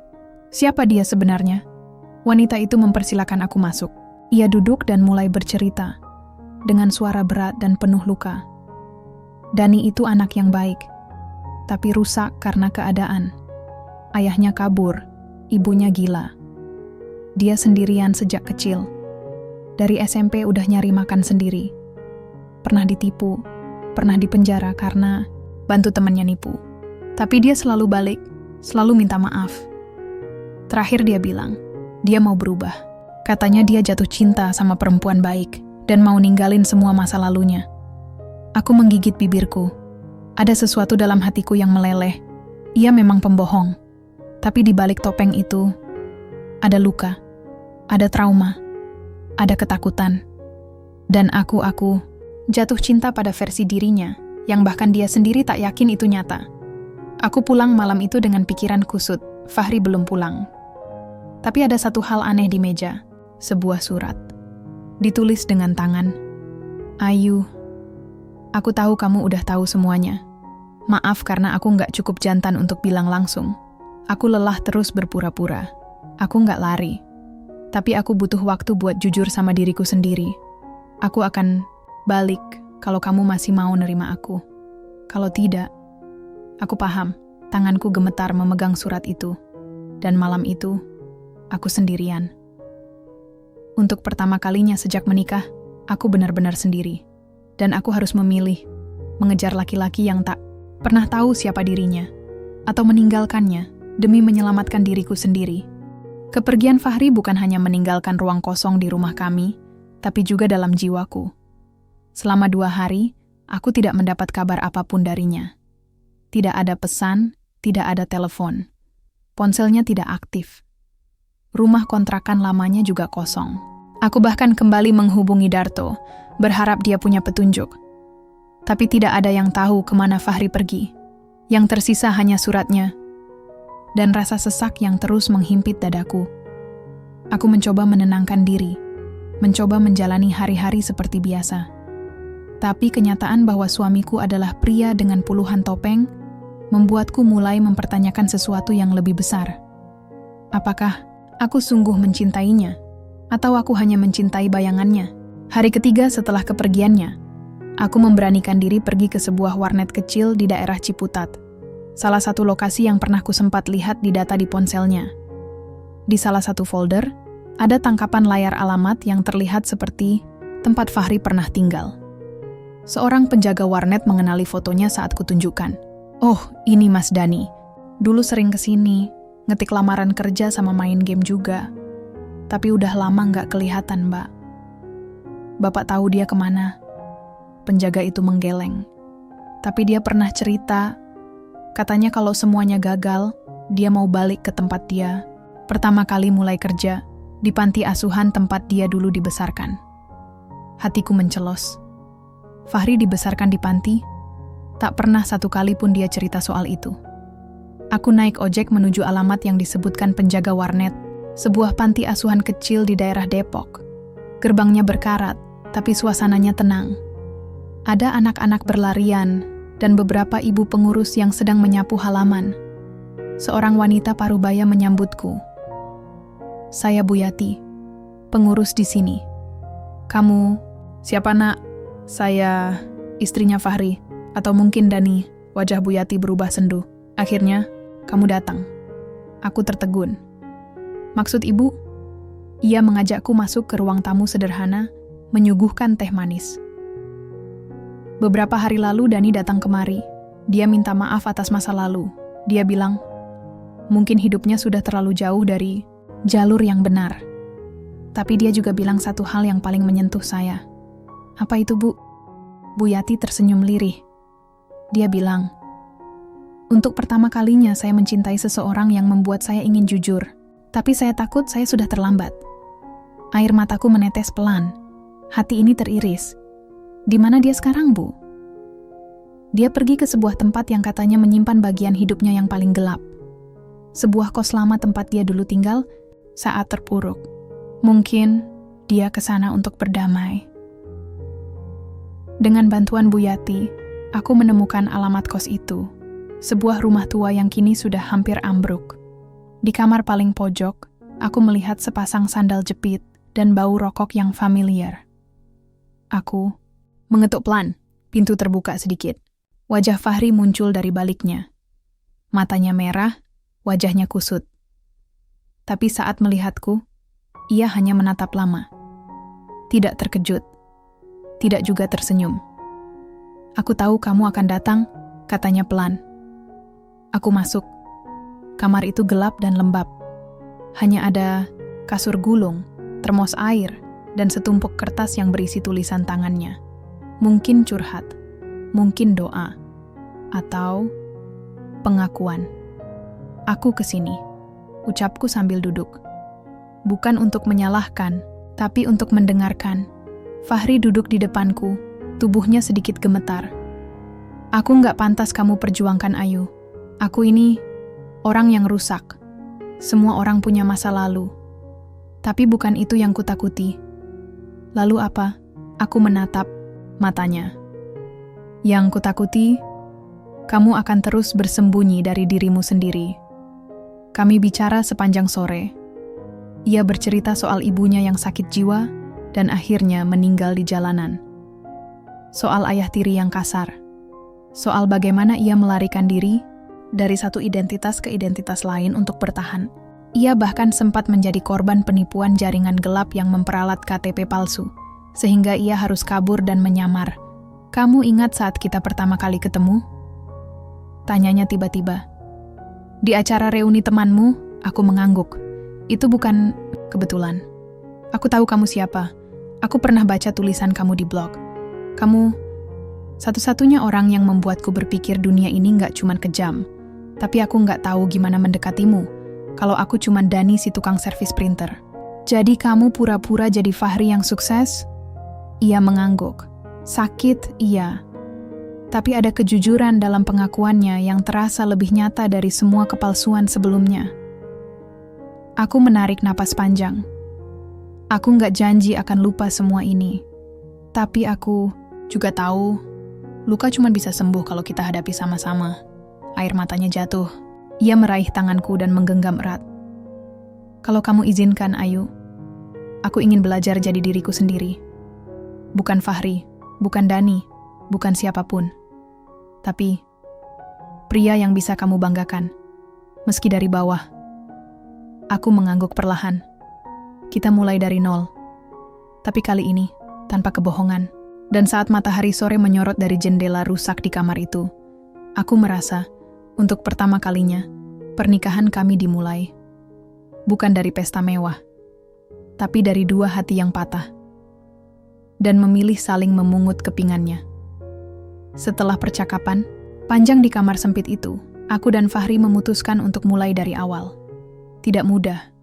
siapa dia sebenarnya? Wanita itu mempersilakan aku masuk. Ia duduk dan mulai bercerita, dengan suara berat dan penuh luka. Dani itu anak yang baik, tapi rusak karena keadaan. Ayahnya kabur, ibunya gila. Dia sendirian sejak kecil. Dari SMP udah nyari makan sendiri. Pernah ditipu, pernah dipenjara karena bantu temannya nipu. Tapi dia selalu balik, selalu minta maaf. Terakhir dia bilang, dia mau berubah. Katanya dia jatuh cinta sama perempuan baik dan mau ninggalin semua masa lalunya. Aku menggigit bibirku. Ada sesuatu dalam hatiku yang meleleh. Ia memang pembohong. Tapi di balik topeng itu, ada luka, ada trauma, ada ketakutan. Dan aku jatuh cinta pada versi dirinya, yang bahkan dia sendiri tak yakin itu nyata. Aku pulang malam itu dengan pikiran kusut, Fahri belum pulang. Tapi ada satu hal aneh di meja, sebuah surat. Ditulis dengan tangan. Ayu, aku tahu kamu udah tahu semuanya. Maaf karena aku nggak cukup jantan untuk bilang langsung. Aku lelah terus berpura-pura. Aku nggak lari. Tapi aku butuh waktu buat jujur sama diriku sendiri. Aku akan balik kalau kamu masih mau nerima aku. Kalau tidak, aku paham. Tanganku gemetar memegang surat itu. Dan malam itu, aku sendirian. Untuk pertama kalinya sejak menikah, aku benar-benar sendiri. Dan aku harus memilih, mengejar laki-laki yang tak pernah tahu siapa dirinya, atau meninggalkannya demi menyelamatkan diriku sendiri. Kepergian Fahri bukan hanya meninggalkan ruang kosong di rumah kami, tapi juga dalam jiwaku. Selama 2 hari, aku tidak mendapat kabar apapun darinya. Tidak ada pesan, tidak ada telepon. Ponselnya tidak aktif. Rumah kontrakan lamanya juga kosong. Aku bahkan kembali menghubungi Darto, berharap dia punya petunjuk. Tapi tidak ada yang tahu kemana Fahri pergi. Yang tersisa hanya suratnya, dan rasa sesak yang terus menghimpit dadaku. Aku mencoba menenangkan diri, mencoba menjalani hari-hari seperti biasa. Tapi kenyataan bahwa suamiku adalah pria dengan puluhan topeng, membuatku mulai mempertanyakan sesuatu yang lebih besar. Apakah aku sungguh mencintainya? Atau aku hanya mencintai bayangannya? Hari ketiga setelah kepergiannya, aku memberanikan diri pergi ke sebuah warnet kecil di daerah Ciputat. Salah satu lokasi yang pernah kusempat lihat di data di ponselnya. Di salah satu folder, ada tangkapan layar alamat yang terlihat seperti tempat Fahri pernah tinggal. Seorang penjaga warnet mengenali fotonya saat kutunjukkan. Oh, ini Mas Dani. Dulu sering kesini, ngetik lamaran kerja sama main game juga. Tapi udah lama nggak kelihatan, Mbak. Bapak tahu dia kemana? Penjaga itu menggeleng. Tapi dia pernah cerita, katanya kalau semuanya gagal, dia mau balik ke tempat dia pertama kali mulai kerja, di panti asuhan tempat dia dulu dibesarkan. Hatiku mencelos. Fahri dibesarkan di panti, tak pernah satu kali pun dia cerita soal itu. Aku naik ojek menuju alamat yang disebutkan penjaga warnet, sebuah panti asuhan kecil di daerah Depok. Gerbangnya berkarat, tapi suasananya tenang. Ada anak-anak berlarian, dan beberapa ibu pengurus yang sedang menyapu halaman. Seorang wanita parubaya menyambutku. Saya Bu Yati, pengurus di sini. Kamu, siapa nak? Saya, istrinya Fahri, atau mungkin Dani. Wajah Bu Yati berubah sendu. Akhirnya, kamu datang. Aku tertegun. Maksud ibu? Ia mengajakku masuk ke ruang tamu sederhana, menyuguhkan teh manis. Beberapa hari lalu Dani datang kemari. Dia minta maaf atas masa lalu. Dia bilang, mungkin hidupnya sudah terlalu jauh dari jalur yang benar. Tapi dia juga bilang satu hal yang paling menyentuh saya. Apa itu, Bu? Bu Yati tersenyum lirih. Dia bilang, untuk pertama kalinya saya mencintai seseorang yang membuat saya ingin jujur. Tapi saya takut saya sudah terlambat. Air mataku menetes pelan. Hati ini teriris. Di mana dia sekarang, Bu? Dia pergi ke sebuah tempat yang katanya menyimpan bagian hidupnya yang paling gelap. sebuah kos lama tempat dia dulu tinggal saat terpuruk. Mungkin dia ke sana untuk berdamai. Dengan bantuan Bu Yati, aku menemukan alamat kos itu. Sebuah rumah tua yang kini sudah hampir ambruk. Di kamar paling pojok, aku melihat sepasang sandal jepit dan bau rokok yang familiar. Aku mengetuk pelan, pintu terbuka sedikit. Wajah Fahri muncul dari baliknya. Matanya merah, wajahnya kusut. Tapi saat melihatku, ia hanya menatap lama. Tidak terkejut, tidak juga tersenyum. "Aku tahu kamu akan datang," katanya pelan. Aku masuk. Kamar itu gelap dan lembab. Hanya ada kasur gulung, termos air, dan setumpuk kertas yang berisi tulisan tangannya. Mungkin curhat, mungkin doa, atau pengakuan. "Aku kesini," ucapku sambil duduk. Bukan untuk menyalahkan, tapi untuk mendengarkan. Fahri duduk di depanku, tubuhnya sedikit gemetar. "Aku nggak pantas kamu perjuangkan, Ayu. Aku ini orang yang rusak. Semua orang punya masa lalu. Tapi bukan itu yang kutakuti." "Lalu apa?" Aku menatap matanya. "Yang kutakuti, kamu akan terus bersembunyi dari dirimu sendiri." Kami bicara sepanjang sore. Ia bercerita soal ibunya yang sakit jiwa dan akhirnya meninggal di jalanan. Soal ayah tiri yang kasar. Soal bagaimana ia melarikan diri dari satu identitas ke identitas lain untuk bertahan. Ia bahkan sempat menjadi korban penipuan jaringan gelap yang memperalat KTP palsu, sehingga ia harus kabur dan menyamar. "Kamu ingat saat kita pertama kali ketemu?" Tanyanya tiba-tiba. "Di acara reuni temanmu," aku mengangguk. "Itu bukan kebetulan. Aku tahu kamu siapa. Aku pernah baca tulisan kamu di blog. Kamu satu-satunya orang yang membuatku berpikir dunia ini nggak cuman kejam. Tapi aku nggak tahu gimana mendekatimu, kalau aku cuman Dani si tukang servis printer." "Jadi kamu pura-pura jadi Fahri yang sukses?" Ia mengangguk. Sakit, iya. Tapi ada kejujuran dalam pengakuannya yang terasa lebih nyata dari semua kepalsuan sebelumnya. Aku menarik napas panjang. Aku nggak janji akan lupa semua ini. Tapi aku juga tahu, luka cuma bisa sembuh kalau kita hadapi sama-sama. Air matanya jatuh. Ia meraih tanganku dan menggenggam erat. "Kalau kamu izinkan, Ayu, aku ingin belajar jadi diriku sendiri. Bukan Fahri, bukan Dani, bukan siapapun. Tapi pria yang bisa kamu banggakan, meski dari bawah." Aku mengangguk perlahan. Kita mulai dari nol. Tapi kali ini, tanpa kebohongan. Dan saat matahari sore menyorot dari jendela rusak di kamar itu, aku merasa, untuk pertama kalinya, pernikahan kami dimulai. Bukan dari pesta mewah, tapi dari dua hati yang patah. Dan memilih saling memungut kepingannya. Setelah percakapan panjang di kamar sempit itu, aku dan Fahri memutuskan untuk mulai dari awal. Tidak mudah,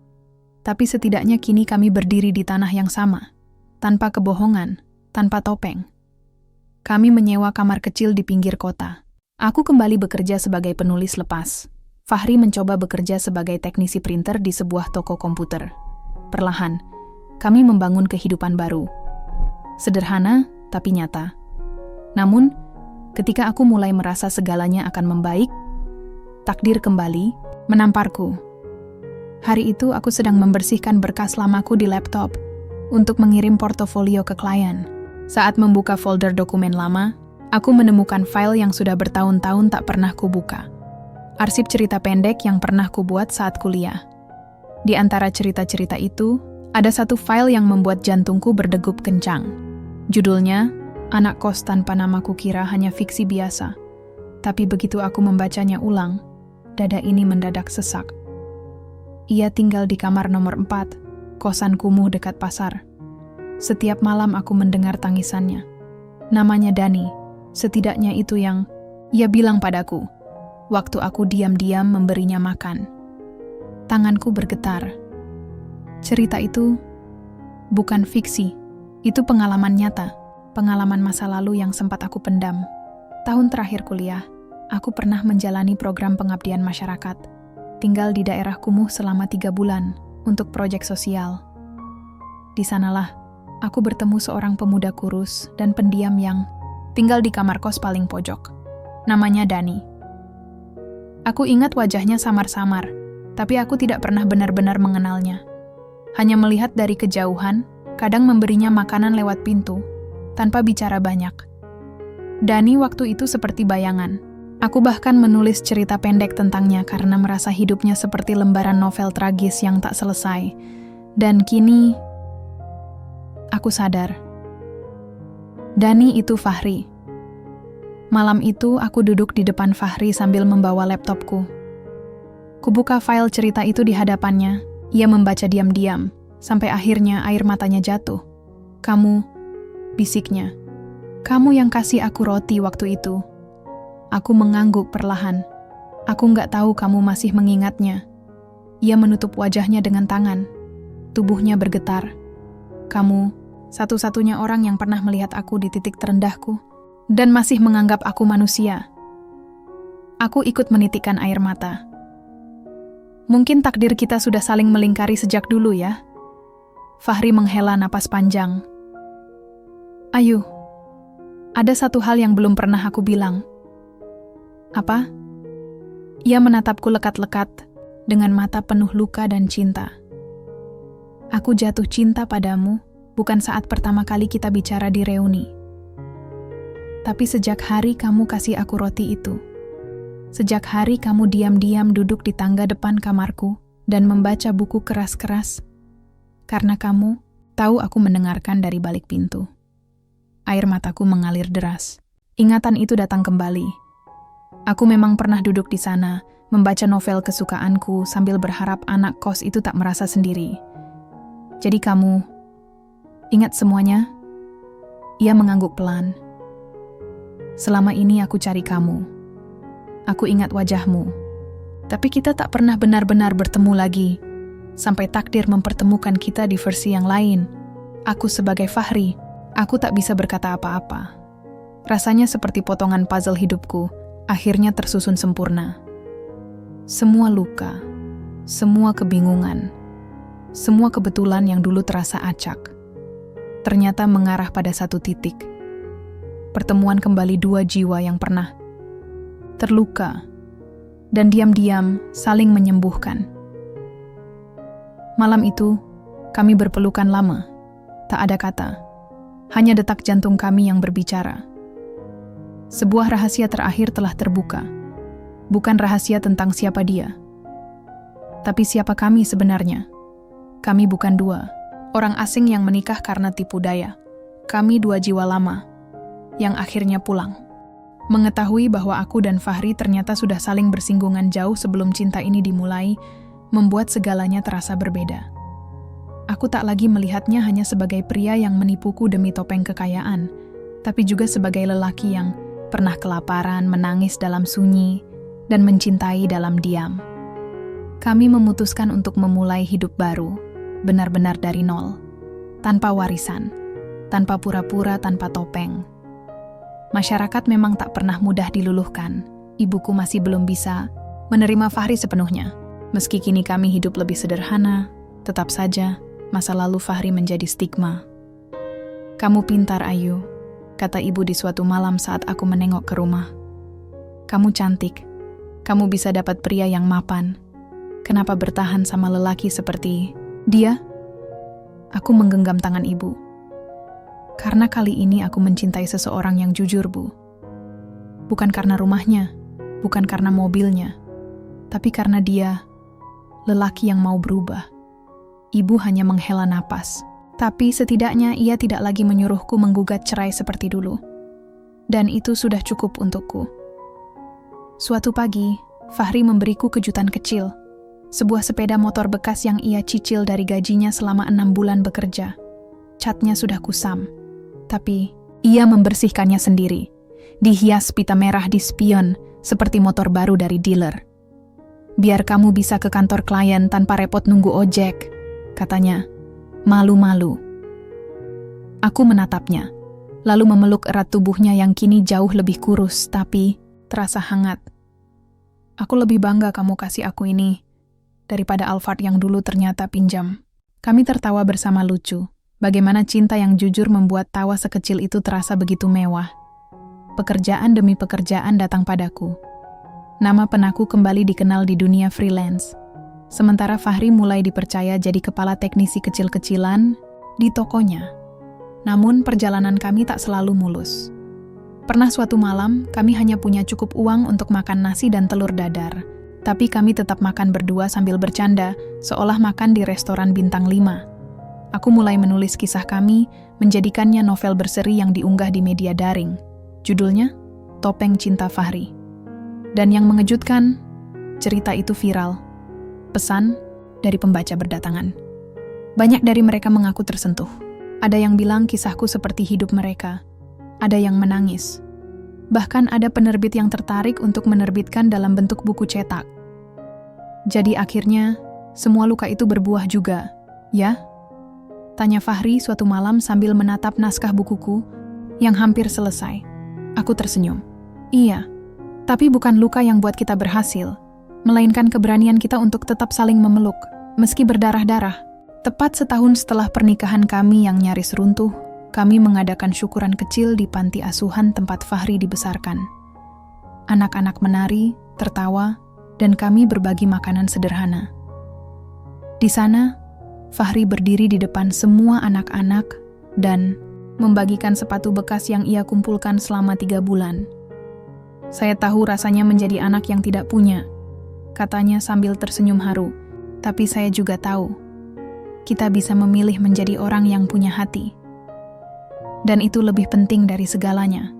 tapi setidaknya kini kami berdiri di tanah yang sama, tanpa kebohongan, tanpa topeng. Kami menyewa kamar kecil di pinggir kota. Aku kembali bekerja sebagai penulis lepas. Fahri mencoba bekerja sebagai teknisi printer di sebuah toko komputer. Perlahan, kami membangun kehidupan baru. Sederhana, tapi nyata. Namun, ketika aku mulai merasa segalanya akan membaik, takdir kembali menamparku. Hari itu aku sedang membersihkan berkas lamaku di laptop untuk mengirim portofolio ke klien. Saat membuka folder dokumen lama, aku menemukan file yang sudah bertahun-tahun tak pernah kubuka. Arsip cerita pendek yang pernah kubuat saat kuliah. Di antara cerita-cerita itu, ada satu file yang membuat jantungku berdegup kencang. Judulnya, Anak Kos Tanpa Nama Kukira Hanya Fiksi Biasa. Tapi begitu aku membacanya ulang, dada ini mendadak sesak. Ia tinggal di kamar nomor 4, kosan kumuh dekat pasar. Setiap malam aku mendengar tangisannya. Namanya Dani, setidaknya itu yang ia bilang padaku, waktu aku diam-diam memberinya makan. Tanganku bergetar. Cerita itu bukan fiksi, itu pengalaman nyata. Pengalaman masa lalu yang sempat aku pendam. Tahun terakhir kuliah, aku pernah menjalani program pengabdian masyarakat. tinggal di daerah kumuh selama 3 bulan untuk proyek sosial. Di sanalah aku bertemu seorang pemuda kurus dan pendiam yang tinggal di kamar kos paling pojok. Namanya Dani. Aku ingat wajahnya samar-samar, tapi aku tidak pernah benar-benar mengenalnya. Hanya melihat dari kejauhan, kadang memberinya makanan lewat pintu, tanpa bicara banyak. Dani waktu itu seperti bayangan. Aku bahkan menulis cerita pendek tentangnya karena merasa hidupnya seperti lembaran novel tragis yang tak selesai. Dan kini, aku sadar. Dani itu Fahri. Malam itu aku duduk di depan Fahri sambil membawa laptopku. Kubuka file cerita itu di hadapannya. Ia membaca diam-diam, sampai akhirnya air matanya jatuh. "Kamu," bisiknya. "Kamu yang kasih aku roti waktu itu." Aku mengangguk perlahan. Aku nggak tahu kamu masih mengingatnya. Ia menutup wajahnya dengan tangan. Tubuhnya bergetar. "Kamu, satu-satunya orang yang pernah melihat aku di titik terendahku, dan masih menganggap aku manusia." Aku ikut menitikkan air mata. "Mungkin takdir kita sudah saling melingkari sejak dulu ya." Fahri menghela napas panjang. "Ayu, ada satu hal yang belum pernah aku bilang." "Apa?" Ia menatapku lekat-lekat dengan mata penuh luka dan cinta. "Aku jatuh cinta padamu bukan saat pertama kali kita bicara di reuni. Tapi sejak hari kamu kasih aku roti itu. Sejak hari kamu diam-diam duduk di tangga depan kamarku dan membaca buku keras-keras. Karena kamu tahu aku mendengarkan dari balik pintu." Air mataku mengalir deras. Ingatan itu datang kembali. Aku memang pernah duduk di sana, membaca novel kesukaanku sambil berharap anak kos itu tak merasa sendiri. "Jadi kamu ingat semuanya?" Ia mengangguk pelan. "Selama ini aku cari kamu. Aku ingat wajahmu. Tapi kita tak pernah benar-benar bertemu lagi. Sampai takdir mempertemukan kita di versi yang lain. Aku sebagai Fahri, aku tak bisa berkata apa-apa. Rasanya seperti potongan puzzle hidupku, akhirnya tersusun sempurna. Semua luka, semua kebingungan, semua kebetulan yang dulu terasa acak, ternyata mengarah pada satu titik. Pertemuan kembali 2 jiwa yang pernah terluka dan diam-diam saling menyembuhkan. Malam itu, kami berpelukan lama. Tak ada kata, hanya detak jantung kami yang berbicara. Sebuah rahasia terakhir telah terbuka. Bukan rahasia tentang siapa dia, tapi siapa kami sebenarnya. Kami bukan 2 orang asing yang menikah karena tipu daya. Kami 2 jiwa lama yang akhirnya pulang. Mengetahui bahwa aku dan Fahri ternyata sudah saling bersinggungan jauh sebelum cinta ini dimulai, membuat segalanya terasa berbeda. Aku tak lagi melihatnya hanya sebagai pria yang menipuku demi topeng kekayaan, tapi juga sebagai lelaki yang pernah kelaparan, menangis dalam sunyi, dan mencintai dalam diam. Kami memutuskan untuk memulai hidup baru, benar-benar dari nol, tanpa warisan, tanpa pura-pura, tanpa topeng. Masyarakat memang tak pernah mudah diluluhkan. Ibuku masih belum bisa menerima Fahri sepenuhnya. Meski kini kami hidup lebih sederhana, tetap saja masa lalu Fahri menjadi stigma. "Kamu pintar, Ayu," kata ibu di suatu malam saat aku menengok ke rumah. "Kamu cantik. Kamu bisa dapat pria yang mapan. Kenapa bertahan sama lelaki seperti dia?" Aku menggenggam tangan ibu. "Karena kali ini aku mencintai seseorang yang jujur, Bu. Bukan karena rumahnya, bukan karena mobilnya, tapi karena dia, lelaki yang mau berubah." Ibu hanya menghela napas, tapi setidaknya ia tidak lagi menyuruhku menggugat cerai seperti dulu. Dan itu sudah cukup untukku. Suatu pagi, Fahri memberiku kejutan kecil, sebuah sepeda motor bekas yang ia cicil dari gajinya selama 6 bulan bekerja. Catnya sudah kusam, tapi ia membersihkannya sendiri, dihias pita merah di spion seperti motor baru dari dealer. "Biar kamu bisa ke kantor klien tanpa repot nunggu ojek," katanya, malu-malu. Aku menatapnya, lalu memeluk erat tubuhnya yang kini jauh lebih kurus tapi terasa hangat. "Aku lebih bangga kamu kasih aku ini daripada Alphard yang dulu ternyata pinjam. Kami tertawa bersama lucu. Bagaimana cinta yang jujur membuat tawa sekecil itu terasa begitu mewah. Pekerjaan demi pekerjaan datang padaku. Nama penaku kembali dikenal di dunia freelance. Sementara Fahri mulai dipercaya jadi kepala teknisi kecil-kecilan di tokonya. Namun perjalanan kami tak selalu mulus. Pernah suatu malam, kami hanya punya cukup uang untuk makan nasi dan telur dadar. Tapi kami tetap makan berdua sambil bercanda, seolah makan di restoran bintang 5. Aku mulai menulis kisah kami, menjadikannya novel berseri yang diunggah di media daring. Judulnya, Topeng Cinta Fahri. Dan yang mengejutkan, cerita itu viral. Pesan dari pembaca berdatangan. Banyak dari mereka mengaku tersentuh. Ada yang bilang kisahku seperti hidup mereka. Ada yang menangis. Bahkan ada penerbit yang tertarik untuk menerbitkan dalam bentuk buku cetak. Jadi akhirnya, semua luka itu berbuah juga, ya? Tanya Fahri suatu malam sambil menatap naskah bukuku yang hampir selesai. Aku tersenyum. Iya, tapi bukan luka yang buat kita berhasil, melainkan keberanian kita untuk tetap saling memeluk, meski berdarah-darah. Tepat setahun setelah pernikahan kami yang nyaris runtuh, kami mengadakan syukuran kecil di panti asuhan tempat Fahri dibesarkan. Anak-anak menari, tertawa, dan kami berbagi makanan sederhana. Di sana, Fahri berdiri di depan semua anak-anak dan membagikan sepatu bekas yang ia kumpulkan selama 3 bulan. Saya tahu rasanya menjadi anak yang tidak punya, katanya sambil tersenyum haru. Tapi saya juga tahu, kita bisa memilih menjadi orang yang punya hati. Dan itu lebih penting dari segalanya.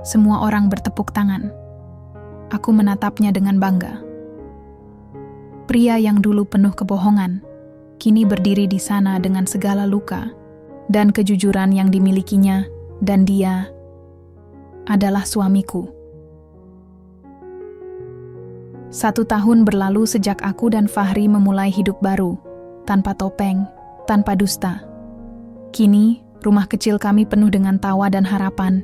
Semua orang bertepuk tangan. Aku menatapnya dengan bangga. Pria yang dulu penuh kebohongan, kini berdiri di sana dengan segala luka dan kejujuran yang dimilikinya, dan dia adalah suamiku. 1 tahun berlalu sejak aku dan Fahri memulai hidup baru, tanpa topeng, tanpa dusta. Kini, rumah kecil kami penuh dengan tawa dan harapan.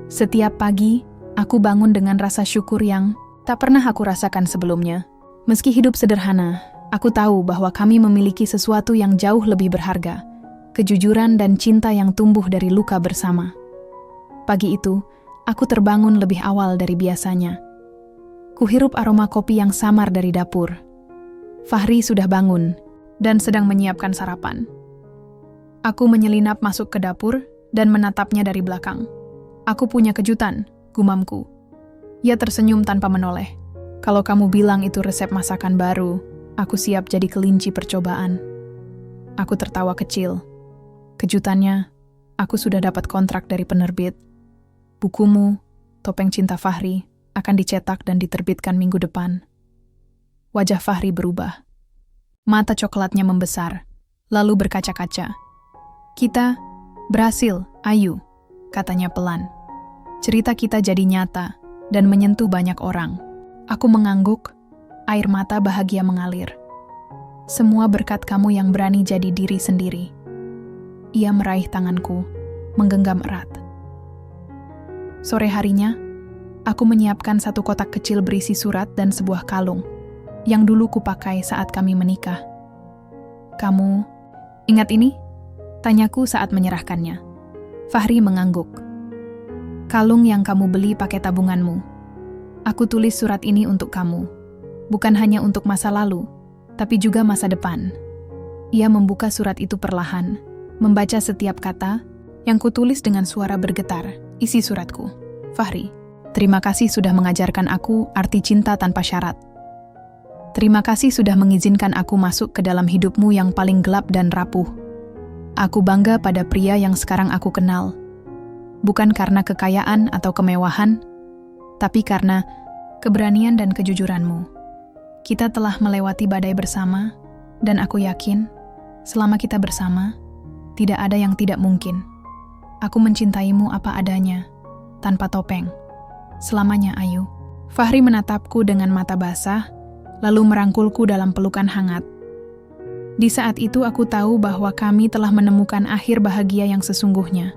Setiap pagi, aku bangun dengan rasa syukur yang tak pernah aku rasakan sebelumnya. Meski hidup sederhana, aku tahu bahwa kami memiliki sesuatu yang jauh lebih berharga, kejujuran dan cinta yang tumbuh dari luka bersama. Pagi itu, aku terbangun lebih awal dari biasanya. Kuhirup aroma kopi yang samar dari dapur. Fahri sudah bangun dan sedang menyiapkan sarapan. Aku menyelinap masuk ke dapur dan menatapnya dari belakang. Aku punya kejutan, gumamku. Ia tersenyum tanpa menoleh. Kalau kamu bilang itu resep masakan baru, aku siap jadi kelinci percobaan. Aku tertawa kecil. Kejutannya, aku sudah dapat kontrak dari penerbit. Bukumu, Topeng Cinta Fahri, akan dicetak dan diterbitkan minggu depan. Wajah Fahri berubah. Mata coklatnya membesar, lalu berkaca-kaca. Kita berhasil, Ayu, katanya pelan. Cerita kita jadi nyata dan menyentuh banyak orang. Aku mengangguk, air mata bahagia mengalir. Semua berkat kamu yang berani jadi diri sendiri. Ia meraih tanganku, menggenggam erat. Sore harinya, aku menyiapkan 1 kotak kecil berisi surat dan sebuah kalung yang dulu kupakai saat kami menikah. Kamu ingat ini? Tanyaku saat menyerahkannya. Fahri mengangguk. Kalung yang kamu beli pakai tabunganmu. Aku tulis surat ini untuk kamu. Bukan hanya untuk masa lalu, tapi juga masa depan. Ia membuka surat itu perlahan, membaca setiap kata yang kutulis dengan suara bergetar. Isi suratku. Fahri, terima kasih sudah mengajarkan aku arti cinta tanpa syarat. Terima kasih sudah mengizinkan aku masuk ke dalam hidupmu yang paling gelap dan rapuh. Aku bangga pada pria yang sekarang aku kenal. Bukan karena kekayaan atau kemewahan, tapi karena keberanian dan kejujuranmu. Kita telah melewati badai bersama, dan aku yakin, selama kita bersama, tidak ada yang tidak mungkin. Aku mencintaimu apa adanya, tanpa topeng. Selamanya, Ayu. Fahri menatapku dengan mata basah, lalu merangkulku dalam pelukan hangat. Di saat itu aku tahu bahwa kami telah menemukan akhir bahagia yang sesungguhnya.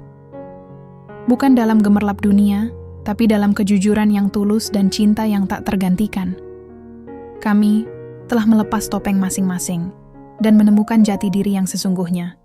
Bukan dalam gemerlap dunia, tapi dalam kejujuran yang tulus dan cinta yang tak tergantikan. Kami telah melepas topeng masing-masing dan menemukan jati diri yang sesungguhnya.